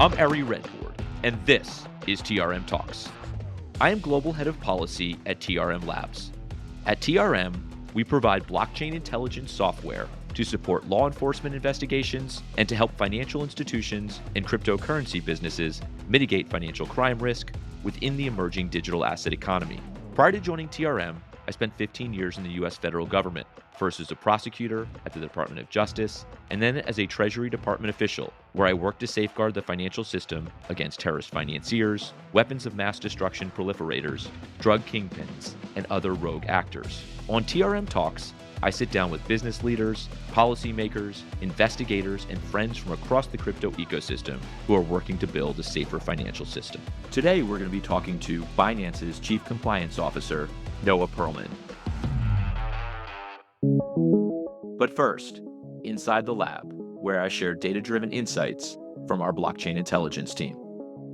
I'm Rebord, and this is TRM Talks. I am Global Head of Policy at TRM Labs. At TRM, we provide blockchain intelligence software to support law enforcement investigations and to help financial institutions and cryptocurrency businesses mitigate financial crime risk within the emerging digital asset economy. Prior to joining TRM, I spent 15 years in the U.S. federal government, first as a prosecutor at the Department of Justice, and then as a Treasury Department official, where I worked to safeguard the financial system against terrorist financiers, weapons of mass destruction proliferators, drug kingpins, and other rogue actors. On TRM Talks, I sit down with business leaders, policymakers, investigators, and friends from across the crypto ecosystem who are working to build a safer financial system. Today, we're going to be talking to Binance's Chief Compliance Officer, Noah Perlman. But first, inside the lab, where I share data-driven insights from our blockchain intelligence team.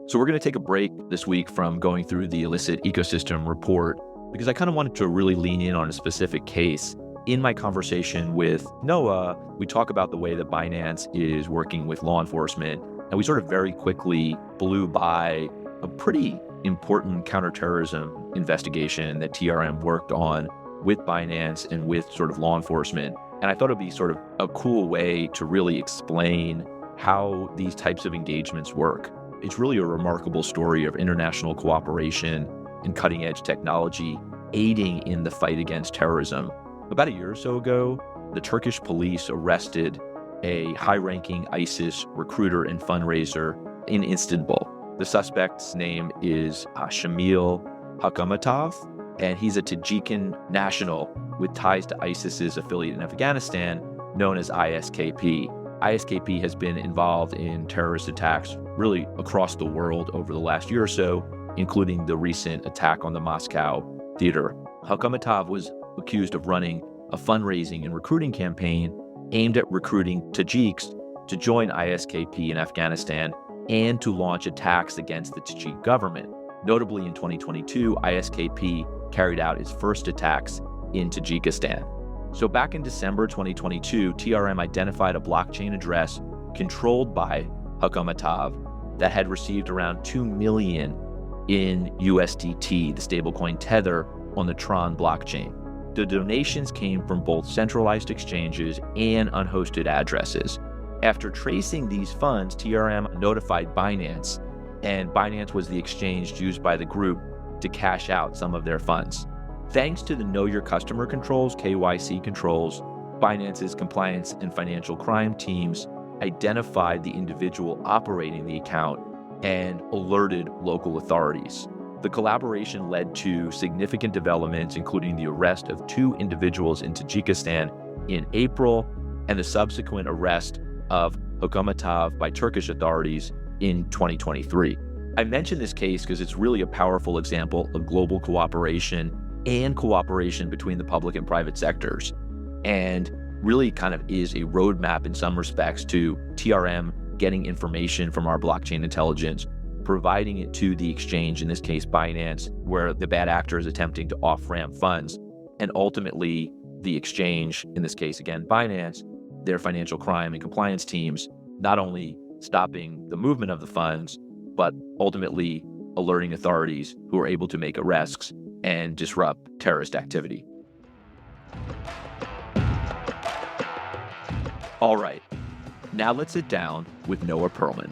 So we're going to take a break this week from going through the illicit ecosystem report because I kind of wanted to really lean in on a specific case. In my conversation with Noah, we talk about the way that Binance is working with law enforcement, and we sort of very quickly blew by a pretty important counterterrorism investigation that TRM worked on with Binance and with sort of law enforcement. And I thought it'd be sort of a cool way to really explain how these types of engagements work. It's really a remarkable story of international cooperation and cutting-edge technology aiding in the fight against terrorism. About a year or so ago, the Turkish police arrested a high-ranking ISIS recruiter and fundraiser in Istanbul. The suspect's name is Shamil Hakamatov, and he's a Tajikan national with ties to ISIS's affiliate in Afghanistan, known as ISKP. ISKP has been involved in terrorist attacks really across the world over the last year or so, including the recent attack on the Moscow theater. Hakamatov was accused of running a fundraising and recruiting campaign aimed at recruiting Tajiks to join ISKP in Afghanistan and to launch attacks against the Tajik government. Notably, in 2022, ISKP carried out its first attacks in Tajikistan. So back in December 2022, TRM identified a blockchain address controlled by Hakamatov that had received around 2 million in USDT, the stablecoin Tether, on the Tron blockchain. The donations came from both centralized exchanges and unhosted addresses. After tracing these funds, TRM notified Binance, and Binance was the exchange used by the group to cash out some of their funds. Thanks to the Know Your Customer controls, KYC controls, Binance's compliance and financial crime teams identified the individual operating the account and alerted local authorities. The collaboration led to significant developments, including the arrest of 2 individuals in Tajikistan in April and the subsequent arrest of Hakamatov by Turkish authorities in 2023. I mention this case because it's really a powerful example of global cooperation and cooperation between the public and private sectors, and really kind of is a roadmap in some respects to TRM getting information from our blockchain intelligence, providing it to the exchange, in this case Binance, where the bad actor is attempting to off-ramp funds, and ultimately the exchange, in this case again Binance, their financial crime and compliance teams, not only stopping the movement of the funds, but ultimately alerting authorities who are able to make arrests and disrupt terrorist activity. All right, now let's sit down with Noah Perlman.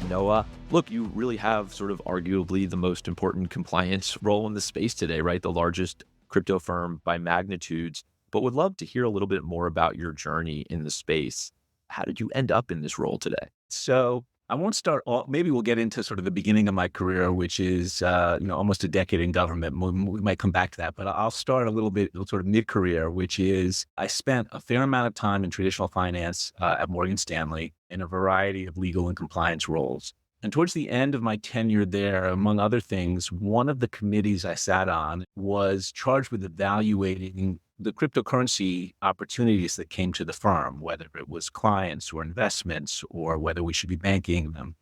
Noah, look, you really have sort of arguably the most important compliance role in the space today, right? The largest crypto firm by magnitudes, but would love to hear a little bit more about your journey in the space. How did you end up in this role today? So I won't start, maybe we'll get into sort of the beginning of my career, which is, almost a decade in government. We might come back to that, but I'll start a little bit sort of mid-career, which is I spent a fair amount of time in traditional finance at Morgan Stanley in a variety of legal and compliance roles. And towards the end of my tenure there, among other things, one of the committees I sat on was charged with evaluating the cryptocurrency opportunities that came to the firm, whether it was clients or investments or whether we should be banking them.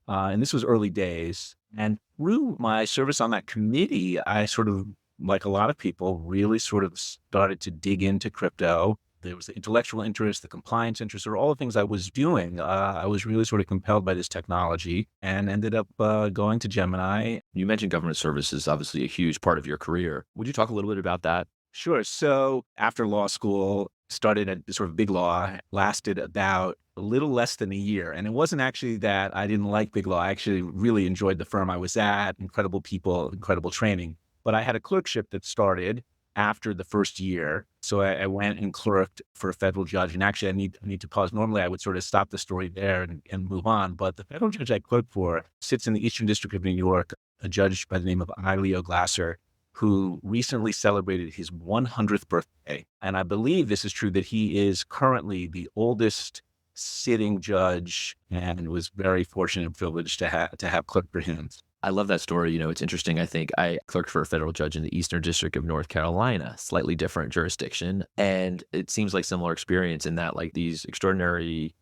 And this was early days. And through my service on that committee, I sort of, like a lot of people, really sort of started to dig into crypto. there was the intellectual interest, the compliance interest, or all the things I was doing. I was really sort of compelled by this technology and ended up going to Gemini. You mentioned government service is obviously a huge part of your career. Would you talk a little bit about that? Sure. So after law school, started at sort of big law, lasted about a little less than a year. And it wasn't actually that I didn't like big law. I actually really enjoyed the firm I was at, incredible people, incredible training. But I had a clerkship that started after the first year. So I went and clerked for a federal judge. And actually, I need to pause. Normally, I would sort of stop the story there and move on. But the federal judge I clerked for sits in the Eastern District of New York, a judge by the name of Leo Glasser, who recently celebrated his 100th birthday. And I believe this is true, that he is currently the oldest sitting judge, and was very fortunate and privileged to have clerked for him. I love that story. It's interesting. I think I clerked for a federal judge in the Eastern District of North Carolina, slightly different jurisdiction. And it seems like similar experience in that like these extraordinary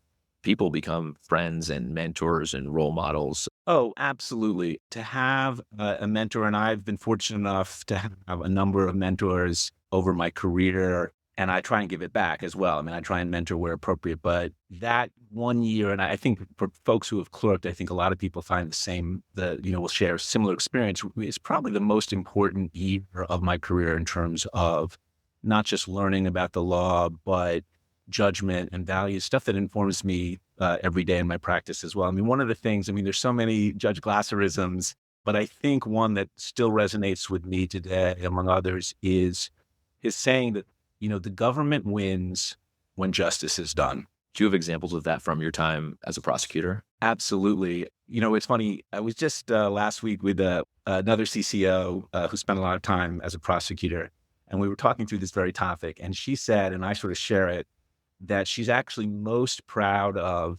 people become friends and mentors and role models. Oh, absolutely. To have a mentor, and I've been fortunate enough to have a number of mentors over my career, and I try and give it back as well. I mean, I try and mentor where appropriate, but that 1 year, and I think for folks who have clerked, I think a lot of people find the same, will share a similar experience. It's probably the most important year of my career in terms of not just learning about the law, but judgment and values, stuff that informs me every day in my practice as well. I mean, one of the things, there's so many Judge Glasserisms, but I think one that still resonates with me today, among others, is his saying that, the government wins when justice is done. Do you have examples of that from your time as a prosecutor? Absolutely. It's funny. I was just last week with another CCO who spent a lot of time as a prosecutor, and we were talking through this very topic. And she said, and I sort of share it, that she's actually most proud of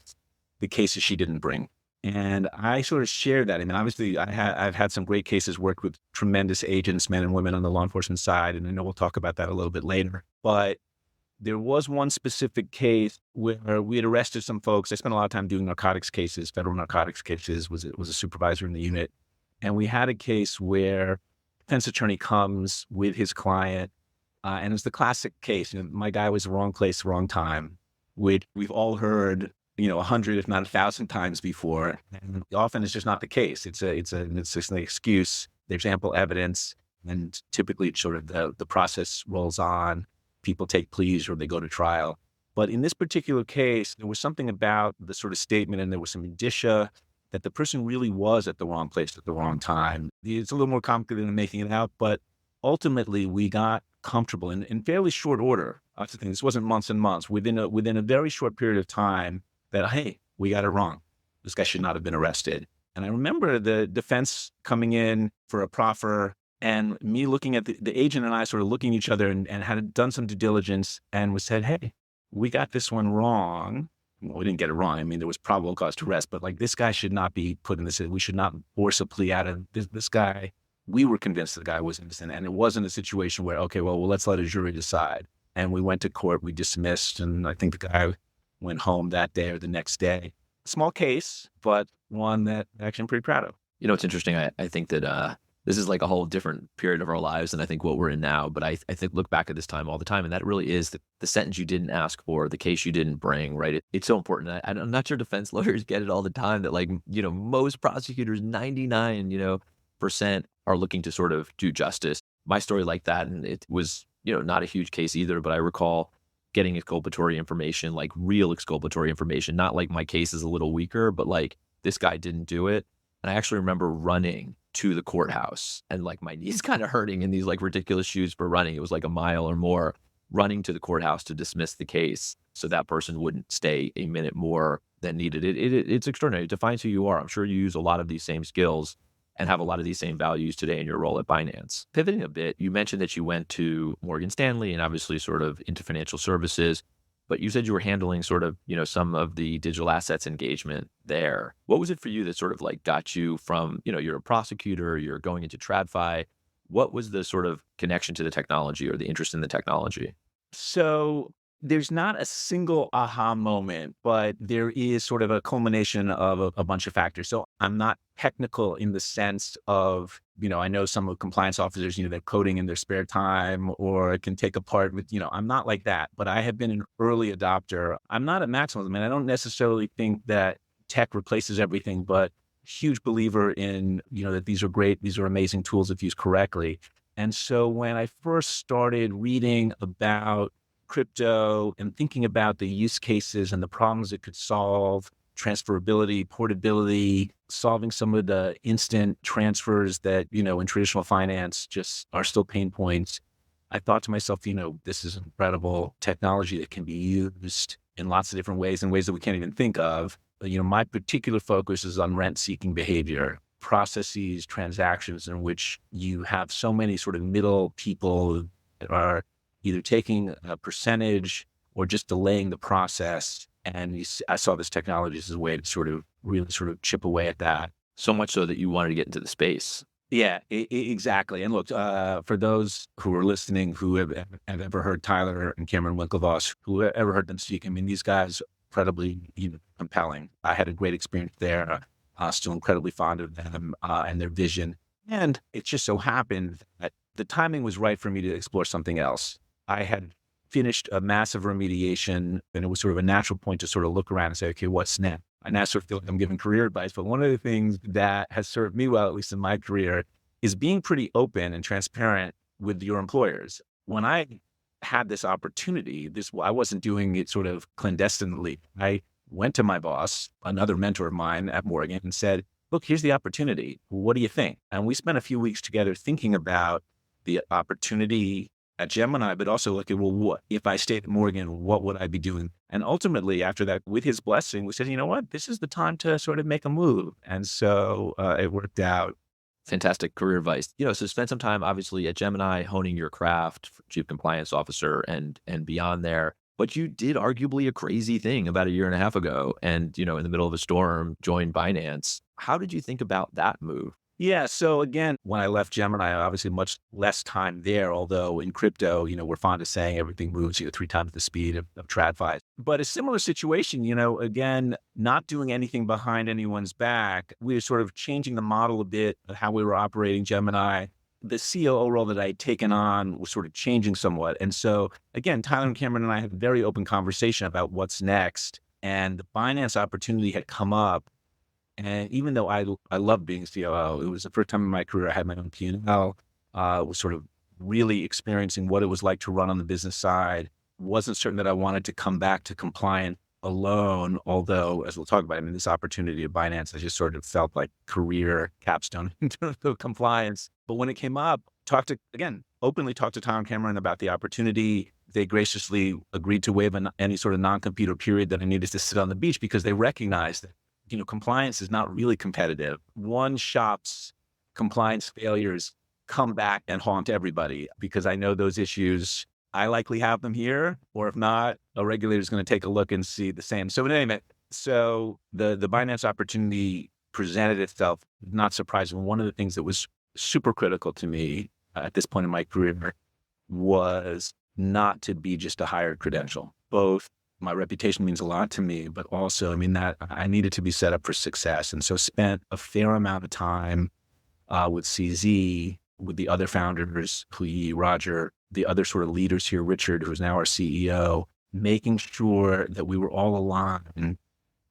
the cases she didn't bring. And I sort of share that. I mean, obviously, I've had some great cases, worked with tremendous agents, men and women on the law enforcement side, and I know we'll talk about that a little bit later. But there was one specific case where we had arrested some folks. I spent a lot of time doing narcotics cases, federal narcotics cases, was a supervisor in the unit. And we had a case where defense attorney comes with his client, and it was the classic case. My guy was the wrong place, wrong time, which we've all heard, 100, if not 1,000 times before. And often it's just not the case. It's just an excuse. There's ample evidence, and typically it's sort of the process rolls on. People take pleas or they go to trial. But in this particular case, there was something about the sort of statement, and there was some indicia that the person really was at the wrong place at the wrong time. It's a little more complicated than making it out, but ultimately we got comfortable in fairly short order. That's the thing. This wasn't months and months. Within a very short period of time, that, hey, we got it wrong. This guy should not have been arrested. And I remember the defense coming in for a proffer, and me looking at the agent and I sort of looking at each other and had done some due diligence, and we said, hey, we got this one wrong. Well, we didn't get it wrong. I mean, there was probable cause to arrest, but like this guy should not be put in this. We should not force a plea out of this guy. We were convinced the guy was innocent, and it wasn't a situation where, okay, well, let's let a jury decide. And we went to court, we dismissed, and I think the guy went home that day or the next day. Small case, but one that actually I'm pretty proud of. It's interesting. I think that this is like a whole different period of our lives than I think what we're in now. But I think look back at this time all the time, and that really is the sentence you didn't ask for, the case you didn't bring, right? It's so important. I'm not sure defense lawyers get it all the time that like, most prosecutors, 99, percent are looking to sort of do justice. My story like that, and it was, not a huge case either, but I recall getting exculpatory information, like real exculpatory information, not like my case is a little weaker, but like this guy didn't do it. And I actually remember running to the courthouse and like my knees kind of hurting in these like ridiculous shoes for running. It was like a mile or more, running to the courthouse to dismiss the case so that person wouldn't stay a minute more than needed. It's extraordinary. It defines who you are. I'm sure you use a lot of these same skills and have a lot of these same values today in your role at Binance. Pivoting a bit, you mentioned that you went to Morgan Stanley and obviously sort of into financial services, but you said you were handling sort of, some of the digital assets engagement there. What was it for you that sort of like got you from, you're a prosecutor, you're going into TradFi. What was the sort of connection to the technology or the interest in the technology? So There's not a single aha moment, but there is sort of a culmination of a bunch of factors. So I'm not technical in the sense of, I know some of compliance officers, they're coding in their spare time or can take apart with, I'm not like that, but I have been an early adopter. I'm not a maximalist. I mean, I don't necessarily think that tech replaces everything, but huge believer in, that these are great, these are amazing tools if used correctly. And so when I first started reading about crypto and thinking about the use cases and the problems it could solve, transferability, portability, solving some of the instant transfers that, in traditional finance just are still pain points. I thought to myself, this is incredible technology that can be used in lots of different ways, in ways that we can't even think of. But, my particular focus is on rent-seeking behavior, processes, transactions in which you have so many sort of middle people that are either taking a percentage or just delaying the process. And I saw this technology as a way to sort of really sort of chip away at that. So much so that you wanted to get into the space. Yeah, exactly. And look, for those who are listening who have ever heard Tyler and Cameron Winklevoss, who have ever heard them speak, I mean, these guys are incredibly compelling. I had a great experience there. Still incredibly fond of them and their vision. And it just so happened that the timing was right for me to explore something else. I had finished a massive remediation, and it was sort of a natural point to sort of look around and say, okay, what's next? I now sort of feel like I'm giving career advice, but one of the things that has served me well, at least in my career, is being pretty open and transparent with your employers. When I had this opportunity, I wasn't doing it sort of clandestinely. I went to my boss, another mentor of mine at Morgan, and said, look, here's the opportunity. What do you think? And we spent a few weeks together thinking about the opportunity at Gemini, but also like, well, what if I stayed at Morgan, what would I be doing? And ultimately, after that, with his blessing, we said, you know what, this is the time to sort of make a move. And so it worked out. Fantastic career advice. So spend some time obviously at Gemini honing your craft, chief compliance officer and beyond there. But you did arguably a crazy thing about a year and a half ago and, in the middle of a storm, joined Binance. How did you think about that move? Yeah. So again, when I left Gemini, obviously much less time there, although in crypto, we're fond of saying everything moves, 3 times the speed of TradFi. But a similar situation, again, not doing anything behind anyone's back. We were sort of changing the model a bit of how we were operating Gemini. The COO role that I had taken on was sort of changing somewhat. And so again, Tyler and Cameron and I had a very open conversation about what's next. And the Binance opportunity had come up. And even though I love being COO, it was the first time in my career I had my own P&L, was sort of really experiencing what it was like to run on the business side. Wasn't certain that I wanted to come back to compliant alone, although, as we'll talk about, this opportunity at Binance, I just sort of felt like career capstone in terms of compliance. But when it came up, openly talked to Tom Cameron about the opportunity. They graciously agreed to waive any sort of non-compete or period that I needed to sit on the beach because they recognized that compliance is not really competitive. One shop's compliance failures come back and haunt everybody because I know those issues, I likely have them here, or if not, a regulator is going to take a look and see the same. So in any event, the Binance opportunity presented itself, not surprising. One of the things that was super critical to me at this point in my career was not to be just a hired credential. Both my reputation means a lot to me, but also, that I needed to be set up for success. And so spent a fair amount of time with CZ, with the other founders, Hui, Roger, the other sort of leaders here, Richard, who's now our CEO, making sure that we were all aligned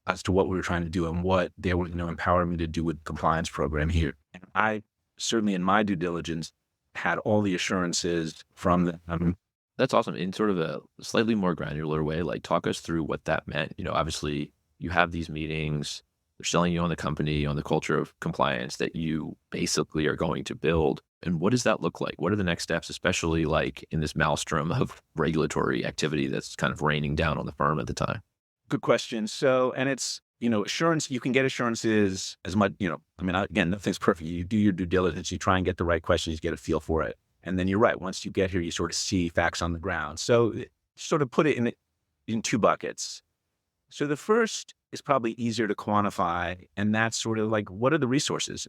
as to what we were trying to do and what they were going to empower me to do with the compliance program here. And I certainly in my due diligence had all the assurances from them. That's awesome. In sort of a slightly more granular way, like talk us through what that meant. Obviously you have these meetings, they're selling you on the company, on the culture of compliance that you basically are going to build. And what does that look like? What are the next steps, especially like in this maelstrom of regulatory activity that's kind of raining down on the firm at the time? Good question. So, and it's, assurance, you can get assurances as much, again, nothing's perfect. You do your due diligence, you try and get the right questions, you get a feel for it. And then you're right. Once you get here, you sort of see facts on the ground. So sort of put it in 2 buckets. So the first is probably easier to quantify. And that's sort of like, what are the resources?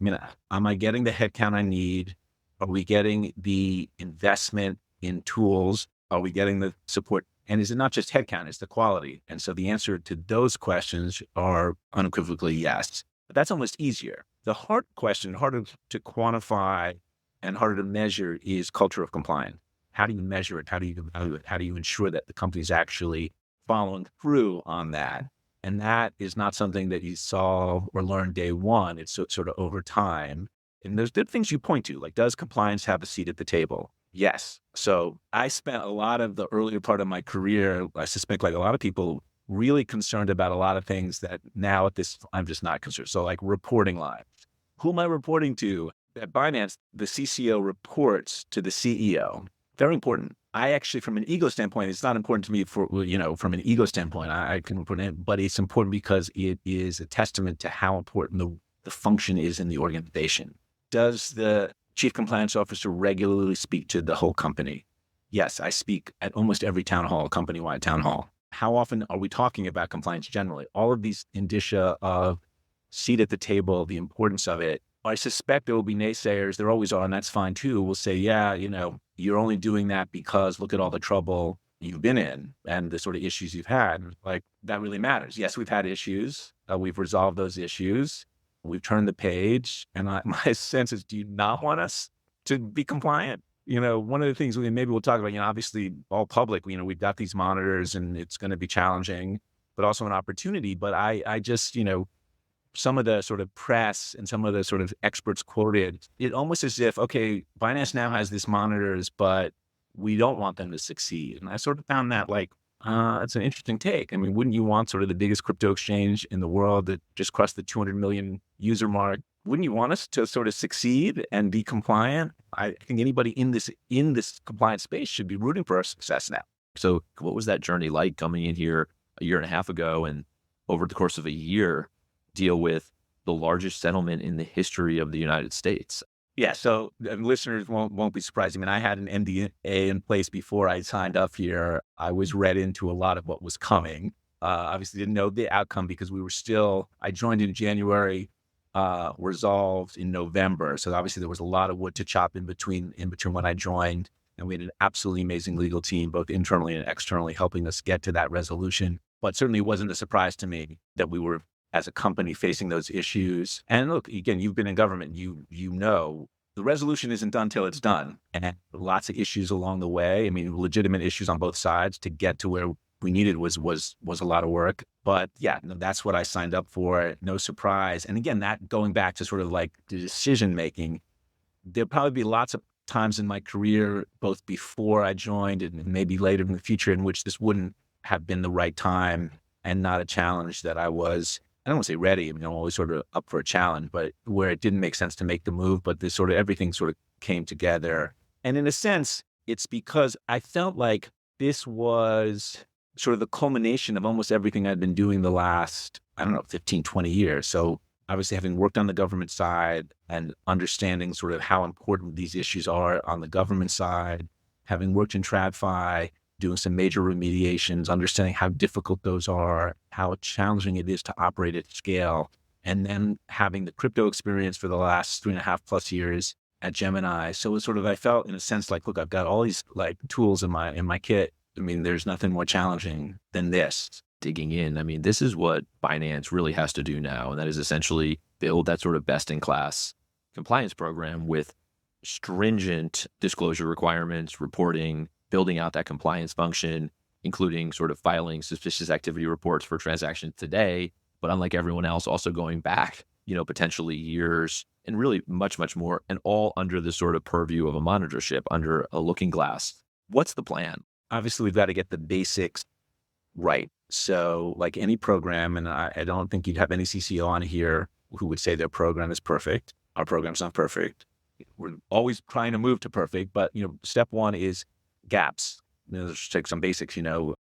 Am I getting the headcount I need? Are we getting the investment in tools? Are we getting the support And is it not just headcount, it's the quality? And so the answer to those questions are unequivocally yes. But that's almost easier. The hard question, harder to quantify and harder to measure, is culture of compliance. How do you measure it? How do you evaluate it? How do you ensure that the company's actually following through on that? And that is not something that you saw or learned day one. It's sort of over time. And there's good things you point to, like, does compliance have a seat at the table? Yes. So I spent a lot of the earlier part of my career, I suspect like a lot of people, really concerned about a lot of things that now I'm just not concerned. So like reporting lines. Who am I reporting to? At Binance, the CCO reports to the CEO. Very important. I actually, from an ego standpoint, it's not important to me from an ego standpoint, I can report it, but it's important because it is a testament to how important the function is in the organization. Does the chief compliance officer regularly speak to the whole company? Yes, I speak at almost every town hall, company-wide town hall. How often are we talking about compliance generally? All of these indicia of seat at the table, the importance of it. I suspect there will be naysayers. There always are, and that's fine too. We'll say, yeah, you're only doing that because look at all the trouble you've been in and the sort of issues you've had. Like, that really matters. Yes, we've had issues. We've resolved those issues. We've turned the page. And my sense is, do you not want us to be compliant? One of the things maybe we'll talk about, obviously all public, we've got these monitors and it's going to be challenging, but also an opportunity. But I just, some of the sort of press and some of the sort of experts quoted, it almost as if, okay, Binance now has these monitors, but we don't want them to succeed. And I sort of found that it's an interesting take. I mean, wouldn't you want sort of the biggest crypto exchange in the world that just crossed the 200 million user mark? Wouldn't you want us to sort of succeed and be compliant? I think anybody in this compliance space should be rooting for our success now. So what was that journey like coming in here a year and a half ago and over the course of a year deal with the largest settlement in the history of the United States? Yeah, so listeners won't be surprised. I mean, I had an NDA in place before I signed up here. I was read into a lot of what was coming. Obviously didn't know the outcome because I joined in January, resolved in November. So obviously there was a lot of wood to chop in between when I joined. And we had an absolutely amazing legal team, both internally and externally, helping us get to that resolution. But certainly it wasn't a surprise to me that we were, as a company, facing those issues. And look, again, you've been in government, you know, the resolution isn't done till it's done. And lots of issues along the way. I mean, legitimate issues on both sides to get to where we needed was a lot of work. But yeah, no, that's what I signed up for. No surprise. And again, that going back to sort of like the decision making, there'll probably be lots of times in my career, both before I joined and maybe later in the future, in which this wouldn't have been the right time and not a challenge that I don't want to say ready. I mean, I'm always sort of up for a challenge, but where it didn't make sense to make the move, but this sort of everything sort of came together. And in a sense, it's because I felt like this was sort of the culmination of almost everything I'd been doing the last, 15, 20 years. So obviously having worked on the government side and understanding sort of how important these issues are on the government side, having worked in TradFi, doing some major remediations, understanding how difficult those are, how challenging it is to operate at scale, and then having the crypto experience for the last 3.5+ years at Gemini. So it was sort of, I felt in a sense like, look, I've got all these like tools in my kit. I mean, there's nothing more challenging than this. Digging in, I mean, this is what Binance really has to do now, and that is essentially build that sort of best-in-class compliance program with stringent disclosure requirements, reporting, building out that compliance function, including sort of filing suspicious activity reports for transactions today, but unlike everyone else, also going back, potentially years and really much, much more, and all under the sort of purview of a monitorship, under a looking glass. What's the plan? Obviously, we've got to get the basics right. So like any program, and I don't think you'd have any CCO on here who would say their program is perfect. Our program's not perfect. We're always trying to move to perfect, but step one is gaps. Let's take some basics.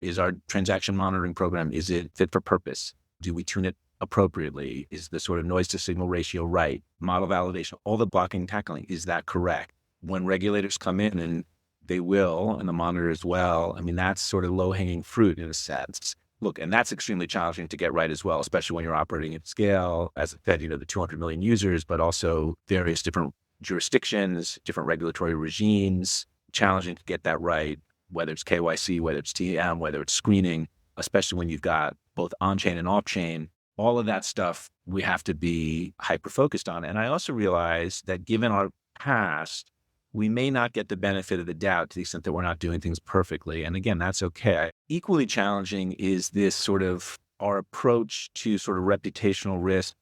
Is our transaction monitoring program, is it fit for purpose? Do we tune it appropriately? Is the sort of noise to signal ratio right? Model validation, all the blocking and tackling, is that correct? When regulators come in, and they will, and the monitor as well, I mean, that's sort of low-hanging fruit in a sense. Look, and that's extremely challenging to get right as well, especially when you're operating at scale. As I said, the 200 million users, but also various different jurisdictions, different regulatory regimes, challenging to get that right. whether it's KYC, whether it's TM, whether it's screening, especially when you've got both on-chain and off-chain, all of that stuff we have to be hyper-focused on. And I also realize that given our past, we may not get the benefit of the doubt to the extent that we're not doing things perfectly. And again, that's okay. Equally challenging is this sort of our approach to sort of reputational risk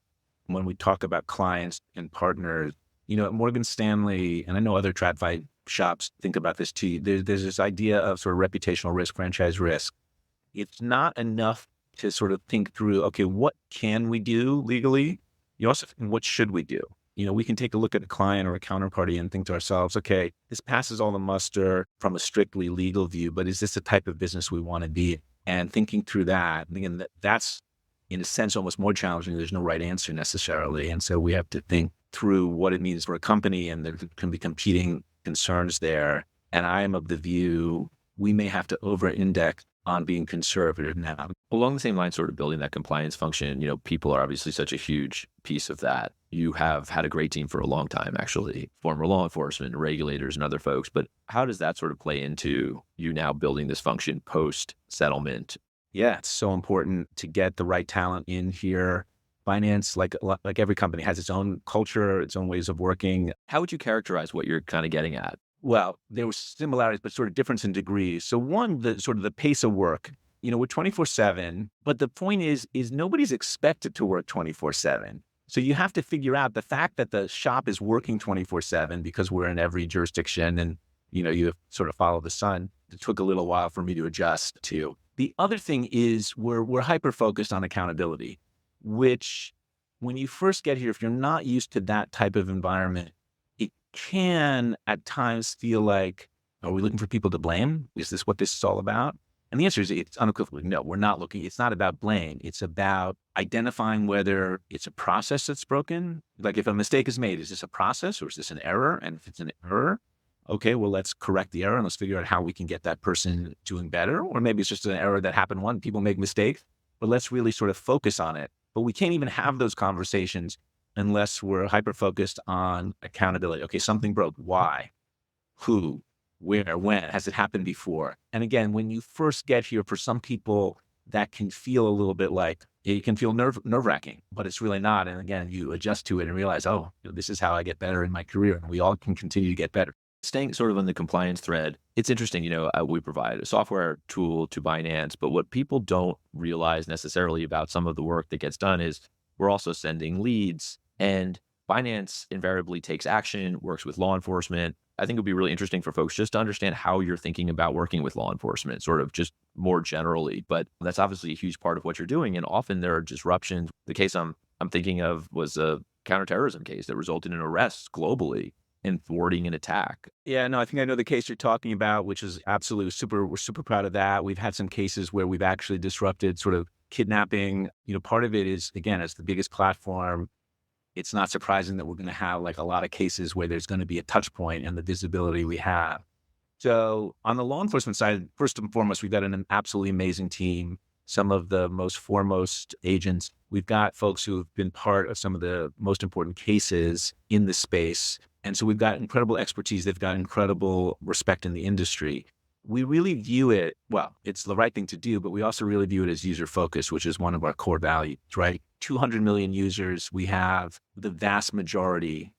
when we talk about clients and partners. At Morgan Stanley, and I know other TradFi shops think about this too, there's this idea of sort of reputational risk, franchise risk. It's not enough to sort of think through, okay, what can we do legally? You also think, what should we do? We can take a look at a client or a counterparty and think to ourselves, okay, this passes all the muster from a strictly legal view, but is this the type of business we want to be? And thinking through that, again, that's in a sense almost more challenging. There's no right answer necessarily. And so we have to think through what it means for a company, and there can be competing concerns there. And I am of the view we may have to over-index on being conservative now. Along the same line, sort of building that compliance function, people are obviously such a huge piece of that. You have had a great team for a long time, actually, former law enforcement, regulators, and other folks. But how does that sort of play into you now building this function post-settlement? Yeah, it's so important to get the right talent in here. Finance, like every company, has its own culture, its own ways of working. How would you characterize what you're kind of getting at? Well, there were similarities, but sort of difference in degrees. So one, the sort of the pace of work, we're 24/7, but the point is nobody's expected to work 24/7. So you have to figure out the fact that the shop is working 24/7 because we're in every jurisdiction and, you sort of follow the sun. It took a little while for me to adjust to. The other thing is we're hyper-focused on accountability, which when you first get here, if you're not used to that type of environment, it can at times feel like, are we looking for people to blame? Is this what this is all about? And the answer is it's unequivocally no, we're not looking. It's not about blame. It's about identifying whether it's a process that's broken. Like if a mistake is made, is this a process or is this an error? And if it's an error, okay, well, let's correct the error and let's figure out how we can get that person doing better. Or maybe it's just an error that happened once. People make mistakes, but let's really sort of focus on it. But we can't even have those conversations unless we're hyper-focused on accountability. Okay, something broke. Why? Who? Where? When? Has it happened before? And again, when you first get here, for some people, that can feel a little bit like, it can feel nerve-wracking, but it's really not. And again, you adjust to it and realize, oh, this is how I get better in my career. And we all can continue to get better. Staying sort of on the compliance thread, it's interesting, we provide a software tool to Binance, but what people don't realize necessarily about some of the work that gets done is we're also sending leads, and Binance invariably takes action, works with law enforcement. I think it would be really interesting for folks just to understand how you're thinking about working with law enforcement, sort of just more generally, but that's obviously a huge part of what you're doing. And often there are disruptions. The case I'm thinking of was a counterterrorism case that resulted in arrests globally and thwarting an attack. Yeah, no, I think I know the case you're talking about, which is absolutely we're super proud of that. We've had some cases where we've actually disrupted sort of kidnapping. Part of it is, again, as the biggest platform, it's not surprising that we're going to have like a lot of cases where there's going to be a touch point and the visibility we have. So on the law enforcement side, first and foremost, we've got an absolutely amazing team. Some of the most foremost agents. We've got folks who have been part of some of the most important cases in the space. And so we've got incredible expertise. They've got incredible respect in the industry. We really view it, well, it's the right thing to do, but we also really view it as user focused, which is one of our core values, right? 200 million users. We have the vast majority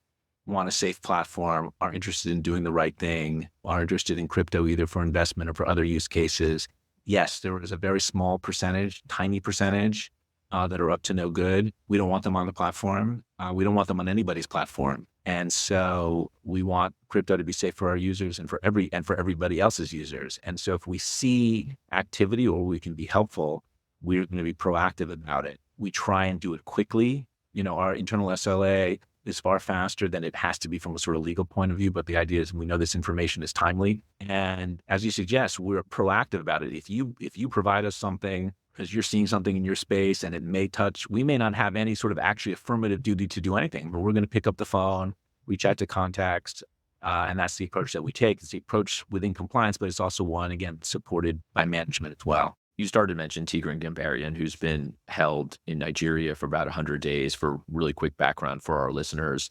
want a safe platform, are interested in doing the right thing, are interested in crypto either for investment or for other use cases. Yes, there is a very small percentage, tiny percentage that are up to no good. We don't want them on the platform. We don't want them on anybody's platform. And so we want crypto to be safe for our users and for everybody else's users. And so if we see activity or we can be helpful, we're going to be proactive about it. We try and do it quickly. Our internal SLA is far faster than it has to be from a sort of legal point of view. But the idea is we know this information is timely. And as you suggest, we're proactive about it. If you provide us something because you're seeing something in your space and it may touch, we may not have any sort of actually affirmative duty to do anything, but we're going to pick up the phone, reach out to contacts. And that's the approach that we take. It's the approach within compliance, but it's also one, again, supported by management as well. You started to mention Tigran Gambaryan, who's been held in Nigeria for about 100 days. For really quick background for our listeners,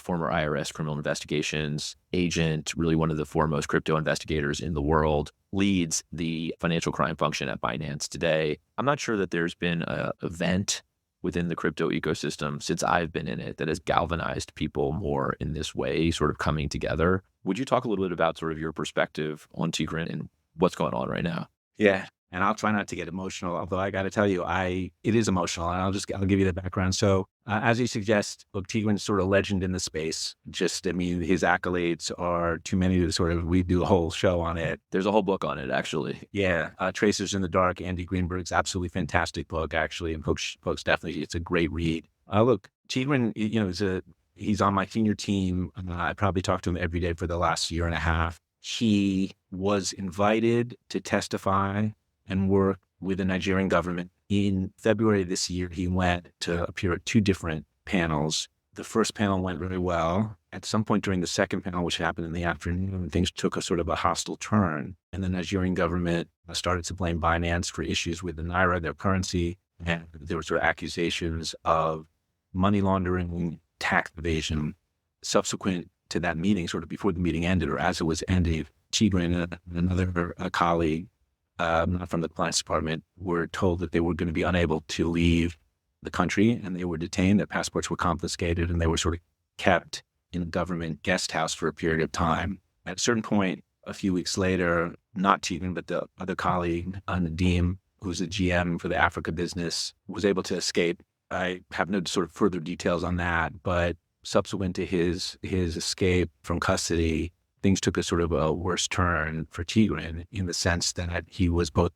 former IRS criminal investigations agent, really one of the foremost crypto investigators in the world. leads the financial crime function at Binance today. I'm not sure that there's been an event within the crypto ecosystem since I've been in it that has galvanized people more in this way, sort of coming together. Would you talk a little bit about sort of your perspective on Tigran and what's going on right now? Yeah. And I'll try not to get emotional, although I got to tell you, it is emotional, and I'll give you the background. So, as you suggest, look, Tigran's sort of legend in the space. I mean, his accolades are too many to we do a whole show on it. There's a whole book on it, actually. Yeah. Tracers in the Dark, Andy Greenberg's absolutely fantastic book, actually. And folks definitely, it's a great read. Look, Tigran, he's on my senior team. I probably talked to him every day for the last year and a half. He was invited to testify and work with the Nigerian government. In February of this year, he went to appear at 2 different panels. The first panel went very well. At some point during the second panel, which happened in the afternoon, things took a sort of a hostile turn, and the Nigerian government started to blame Binance for issues with the Naira, their currency, and there were sort of accusations of money laundering, tax evasion. Subsequent to that meeting, sort of before the meeting ended, or as it was ending, Tigran and another colleague, not from the compliance department, were told that they were going to be unable to leave the country, and they were detained. Their passports were confiscated, and they were sort of kept in a government guest house for a period of time. At a certain point, a few weeks later, not Tigran, but the other colleague, Nadeem, who's the GM for the Africa business, was able to escape. I have no sort of further details on that, but subsequent to his escape from custody, things took a sort of a worse turn for Tigran in the sense that he was both,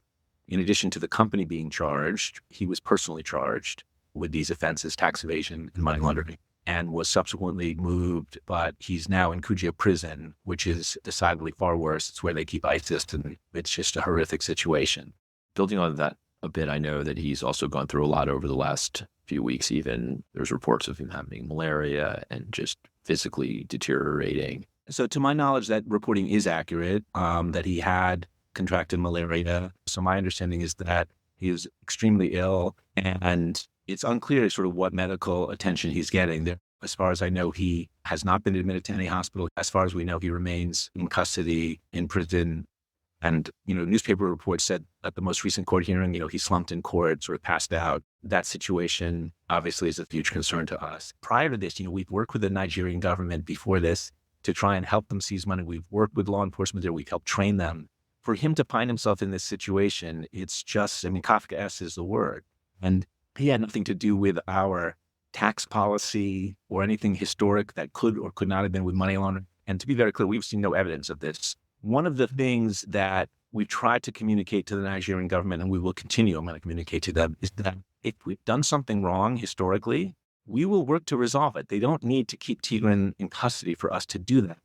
in addition to the company being charged, he was personally charged with these offenses, tax evasion and money laundering, and was subsequently moved, but he's now in Kujia prison, which is decidedly far worse. It's where they keep ISIS, and it's just a horrific situation. Building on that a bit, I know that he's also gone through a lot over the last few weeks. Even there's reports of him having malaria and just physically deteriorating. So to my knowledge, that reporting is accurate, that he had contracted malaria. So my understanding is that he was extremely ill, and it's unclear sort of what medical attention he's getting there. As far as I know, he has not been admitted to any hospital. As far as we know, he remains in custody in prison. And, newspaper reports said at the most recent court hearing, he slumped in court, sort of passed out. That situation obviously is a huge concern to us. Prior to this, we've worked with the Nigerian government before this to try and help them seize money. We've worked with law enforcement there. We've helped train them. For him to find himself in this situation, it's just, Kafkaesque is the word. And he had nothing to do with our tax policy or anything historic that could or could not have been with money laundering. And to be very clear, we've seen no evidence of this. One of the things that we've tried to communicate to the Nigerian government, and we will continue, I'm going to communicate to them, is that if we've done something wrong historically, we will work to resolve it. They don't need to keep Tigran in custody for us to do that.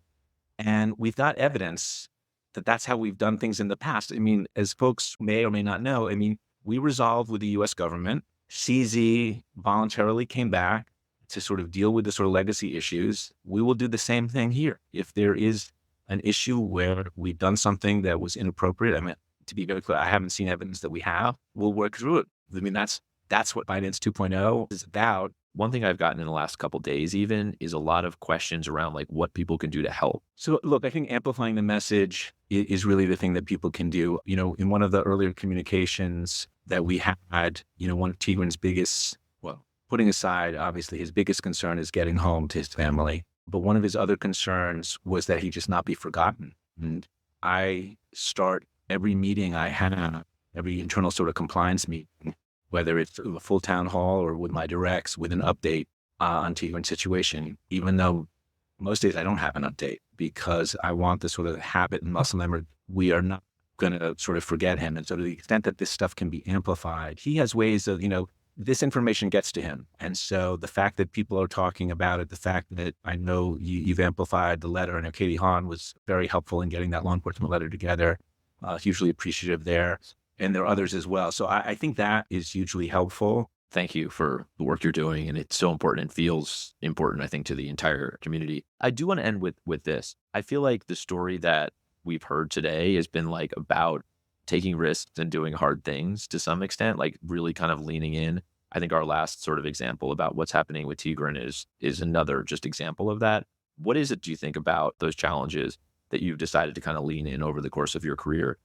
And we've got evidence that that's how we've done things in the past. As folks may or may not know, we resolved with the U.S. government. CZ voluntarily came back to sort of deal with the sort of legacy issues. We will do the same thing here. If there is an issue where we've done something that was inappropriate, to be very clear, I haven't seen evidence that we have. We'll work through it. That's what Binance 2.0 is about. One thing I've gotten in the last couple of days even is a lot of questions around like what people can do to help. So look, I think amplifying the message is really the thing that people can do. In one of the earlier communications that we had, one of Tigran's biggest, putting aside, obviously, his biggest concern is getting home to his family. But one of his other concerns was that he just not be forgotten. And I start every meeting I have, every internal sort of compliance meeting, whether it's a full town hall or with my directs, with an update on Tigran's situation, even though most days I don't have an update because I want the sort of habit and muscle memory. We are not going to sort of forget him. And so to the extent that this stuff can be amplified, he has ways of, this information gets to him. And so the fact that people are talking about it, the fact that I know you've amplified the letter, and Katie Hahn was very helpful in getting that law enforcement letter together, hugely appreciative there. And there are others as well. So I think that is hugely helpful. Thank you for the work you're doing. And it's so important and feels important, I think, to the entire community. I do want to end with this. I feel like the story that we've heard today has been like about taking risks and doing hard things to some extent, like really kind of leaning in. I think our last sort of example about what's happening with Tigran is another just example of that. What is it, do you think, about those challenges that you've decided to kind of lean in over the course of your career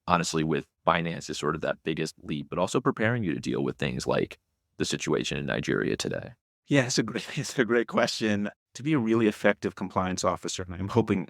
honestly, with Binance is sort of that biggest leap, but also preparing you to deal with things like the situation in Nigeria today? Yeah, it's a great question. To be a really effective compliance officer, and I'm hoping,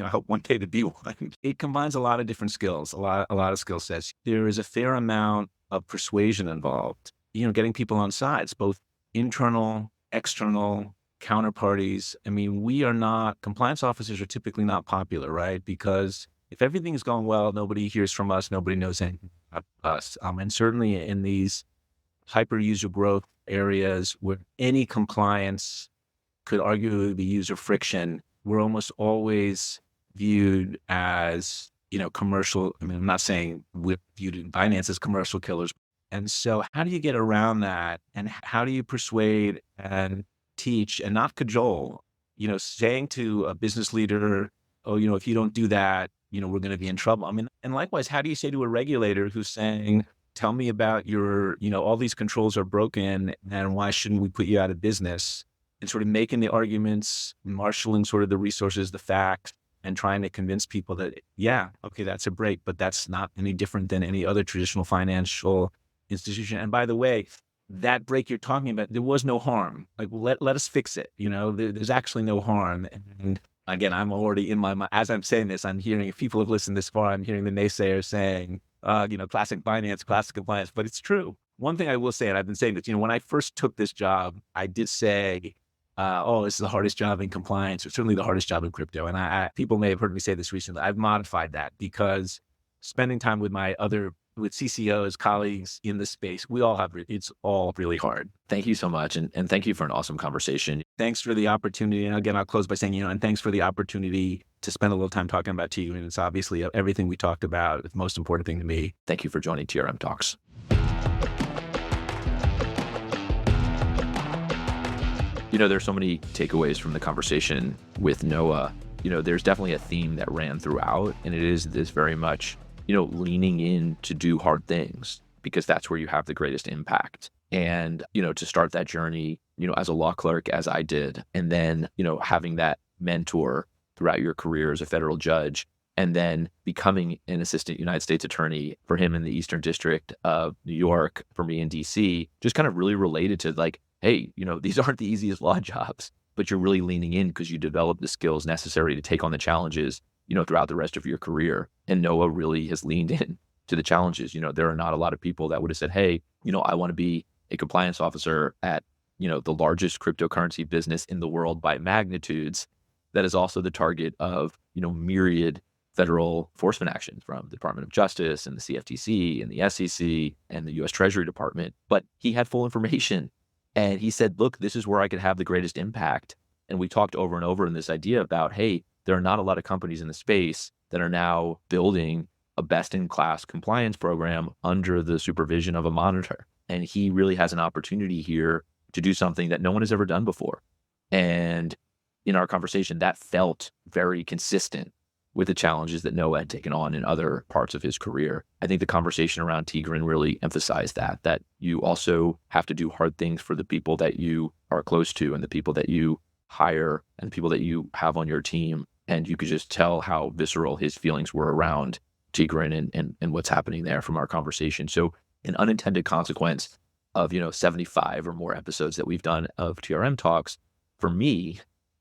I hope one day to be one. It combines a lot of different skills, a lot of skill sets. There is a fair amount of persuasion involved. Getting people on sides, both internal, external, counterparties. I mean, compliance officers are typically not popular, right? Because if everything is going well, nobody hears from us, nobody knows anything about us. And certainly in these hyper user growth areas where any compliance could arguably be user friction, we're almost always viewed as, commercial. I mean, I'm not saying we're viewed in Binance as commercial killers. And so how do you get around that? And how do you persuade and teach and not cajole, saying to a business leader, oh, if you don't do that, we're going to be in trouble. I mean, and likewise, how do you say to a regulator who's saying, tell me about your, all these controls are broken and why shouldn't we put you out of business? And sort of making the arguments, marshaling sort of the resources, the facts, and trying to convince people that, yeah, okay, that's a break, but that's not any different than any other traditional financial institution. And by the way, that break you're talking about, there was no harm. Like, let us fix it. There's actually no harm. And again, I'm already in my mind, as I'm saying this, I'm hearing, if people have listened this far, I'm hearing the naysayers saying, classic finance, classic compliance, but it's true. One thing I will say, and I've been saying this, when I first took this job, I did say, this is the hardest job in compliance, or certainly the hardest job in crypto. And people may have heard me say this recently. I've modified that because spending time with with CCOs, colleagues in the space, it's all really hard. Thank you so much. And thank you for an awesome conversation. Thanks for the opportunity. And again, I'll close by saying, and thanks for the opportunity to spend a little time talking about Tigran. It's obviously everything we talked about, the most important thing to me. Thank you for joining TRM Talks. There's so many takeaways from the conversation with Noah. There's definitely a theme that ran throughout, and it is this very much, leaning in to do hard things because that's where you have the greatest impact. And, to start that journey, as a law clerk, as I did, and then, having that mentor throughout your career as a federal judge, and then becoming an assistant United States attorney for him in the Eastern District of New York, for me in DC, just kind of really related to like, hey, these aren't the easiest law jobs, but you're really leaning in because you develop the skills necessary to take on the challenges, throughout the rest of your career. And Noah really has leaned in to the challenges. There are not a lot of people that would have said, hey, I want to be a compliance officer at, the largest cryptocurrency business in the world by magnitudes. That is also the target of, myriad federal enforcement actions from the Department of Justice and the CFTC and the SEC and the U.S. Treasury Department. But he had full information. And he said, look, this is where I could have the greatest impact. And we talked over and over in this idea about, hey, there are not a lot of companies in the space that are now building a best-in-class compliance program under the supervision of a monitor. And he really has an opportunity here to do something that no one has ever done before. And in our conversation, that felt very consistent with the challenges that Noah had taken on in other parts of his career. I think the conversation around Tigran really emphasized that you also have to do hard things for the people that you are close to and the people that you hire and the people that you have on your team. And you could just tell how visceral his feelings were around Tigran and what's happening there from our conversation. So an unintended consequence of, 75 or more episodes that we've done of TRM Talks, for me,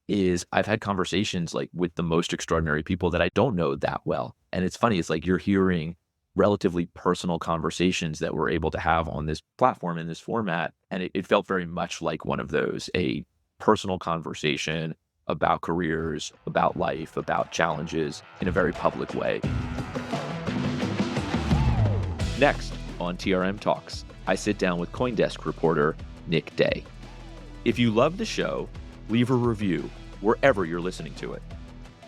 is I've had conversations like with the most extraordinary people that I don't know that well. And it's funny, it's like you're hearing relatively personal conversations that we're able to have on this platform in this format. And it felt very much like one of those, a personal conversation about careers, about life, about challenges in a very public way. Next on TRM Talks, I sit down with CoinDesk reporter Nick Day. If you love the show, leave a review wherever you're listening to it.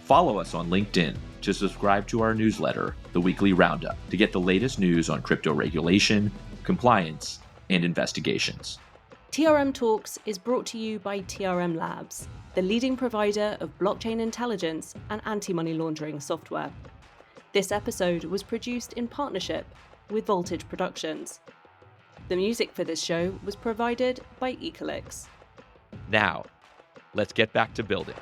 Follow us on LinkedIn to subscribe to our newsletter, The Weekly Roundup, to get the latest news on crypto regulation, compliance, and investigations. TRM Talks is brought to you by TRM Labs, the leading provider of blockchain intelligence and anti-money laundering software. This episode was produced in partnership with Voltage Productions. The music for this show was provided by Ecolix. Now, let's get back to building.